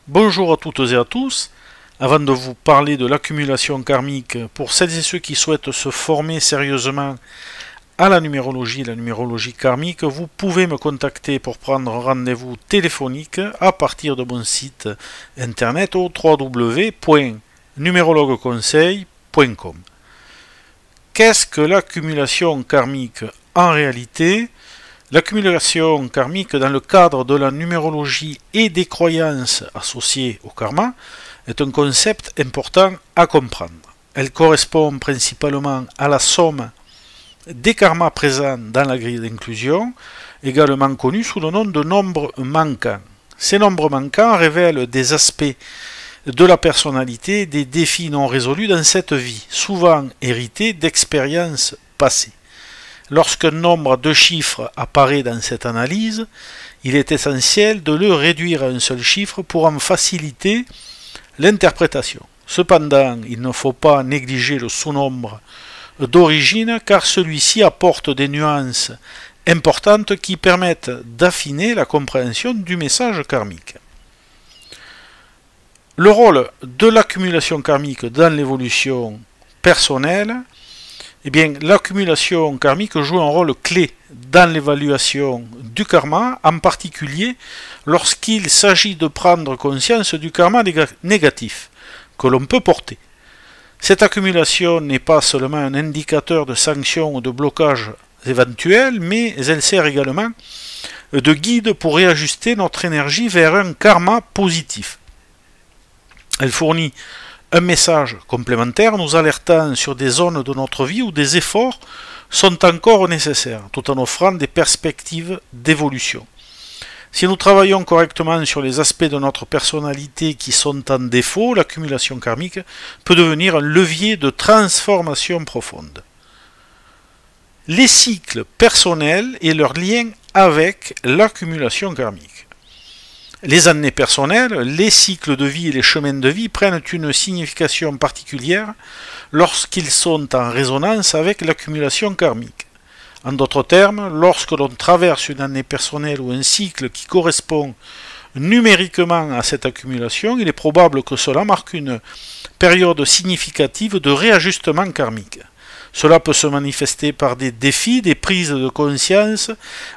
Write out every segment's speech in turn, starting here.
Bonjour à toutes et à tous. Avant de vous parler de l'accumulation karmique, pour celles et ceux qui souhaitent se former sérieusement à la numérologie karmique, vous pouvez me contacter pour prendre un rendez-vous téléphonique à partir de mon site internet au www.numérologueconseil.com. Qu'est-ce que l'accumulation karmique en réalité? L'accumulation karmique dans le cadre de la numérologie et des croyances associées au karma est un concept important à comprendre. Elle correspond principalement à la somme des karmas présents dans la grille d'inclusion, également connue sous le nom de nombres manquants. Ces nombres manquants révèlent des aspects de la personnalité, des défis non résolus dans cette vie, souvent hérités d'expériences passées. Lorsqu'un nombre de chiffres apparaît dans cette analyse, il est essentiel de le réduire à un seul chiffre pour en faciliter l'interprétation. Cependant, il ne faut pas négliger le sous-nombre d'origine car celui-ci apporte des nuances importantes qui permettent d'affiner la compréhension du message karmique. Le rôle de l'accumulation karmique dans l'évolution personnelle, l'accumulation karmique joue un rôle clé dans l'évaluation du karma, en particulier lorsqu'il s'agit de prendre conscience du karma négatif que l'on peut porter. Cette accumulation n'est pas seulement un indicateur de sanctions ou de blocages éventuels, mais elle sert également de guide pour réajuster notre énergie vers un karma positif. Elle fournit un message complémentaire nous alertant sur des zones de notre vie où des efforts sont encore nécessaires, tout en offrant des perspectives d'évolution. Si nous travaillons correctement sur les aspects de notre personnalité qui sont en défaut, l'accumulation karmique peut devenir un levier de transformation profonde. Les cycles personnels et leur lien avec l'accumulation karmique. Les années personnelles, les cycles de vie et les chemins de vie prennent une signification particulière lorsqu'ils sont en résonance avec l'accumulation karmique. En d'autres termes, lorsque l'on traverse une année personnelle ou un cycle qui correspond numériquement à cette accumulation, il est probable que cela marque une période significative de réajustement karmique. Cela peut se manifester par des défis, des prises de conscience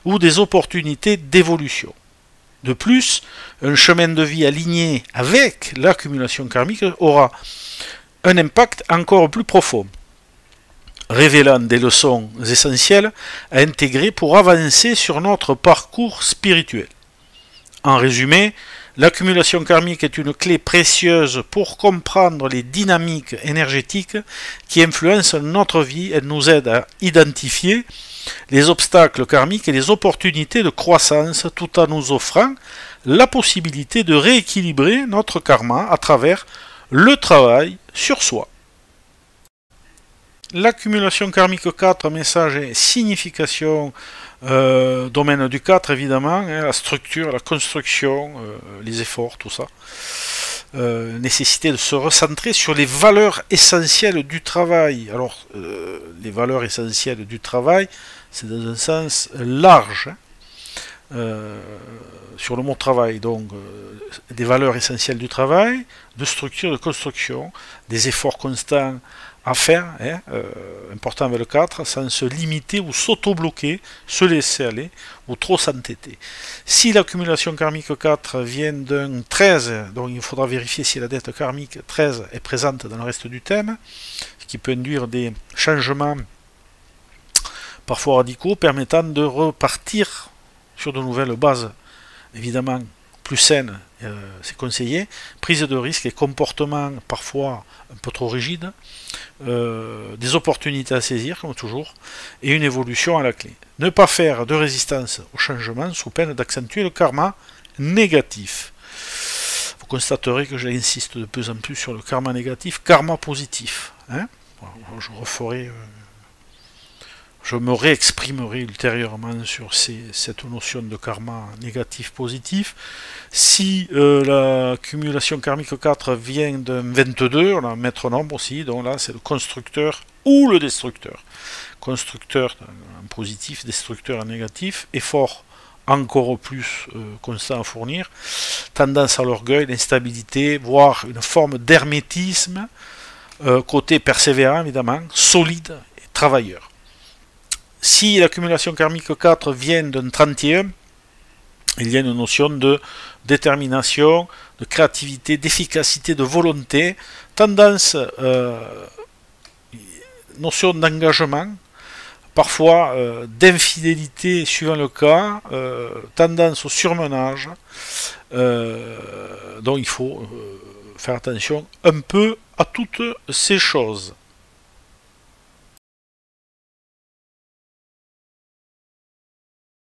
ou des opportunités d'évolution. De plus, un chemin de vie aligné avec l'accumulation karmique aura un impact encore plus profond, révélant des leçons essentielles à intégrer pour avancer sur notre parcours spirituel. En résumé, l'accumulation karmique est une clé précieuse pour comprendre les dynamiques énergétiques qui influencent notre vie. Elle nous aide à identifier les obstacles karmiques et les opportunités de croissance tout en nous offrant la possibilité de rééquilibrer notre karma à travers le travail sur soi. L'accumulation karmique 4, message et signification, domaine du 4 évidemment, la structure, la construction, les efforts, tout ça. Nécessité de se recentrer sur les valeurs essentielles du travail. Alors, les valeurs essentielles du travail, c'est dans un sens large, sur le mot travail, donc des valeurs essentielles du travail, de structure, de construction, des efforts constants à faire, important avec le 4, sans se limiter ou s'auto-bloquer, se laisser aller ou trop s'entêter. Si l'accumulation karmique 4 vient d'un 13, donc il faudra vérifier si la dette karmique 13 est présente dans le reste du thème, ce qui peut induire des changements parfois radicaux permettant de repartir sur de nouvelles bases, évidemment plus saines, c'est conseillé, prise de risque et comportements parfois un peu trop rigides, des opportunités à saisir, comme toujours, et une évolution à la clé. Ne pas faire de résistance au changement sous peine d'accentuer le karma négatif. Vous constaterez que j'insiste de plus en plus sur le karma négatif, karma positif. Je me réexprimerai ultérieurement sur cette notion de karma négatif-positif. Si l'accumulation karmique 4 vient d'un 22, on a un maître nombre aussi, donc là c'est le constructeur ou le destructeur. Constructeur en positif, destructeur en négatif, effort encore plus constant à fournir, tendance à l'orgueil, l'instabilité, voire une forme d'hermétisme, côté persévérant évidemment, solide et travailleur. Si l'accumulation karmique 4 vient d'un 31, il y a une notion de détermination, de créativité, d'efficacité, de volonté, tendance, notion d'engagement, parfois d'infidélité suivant le cas, tendance au surmenage, donc il faut faire attention un peu à toutes ces choses.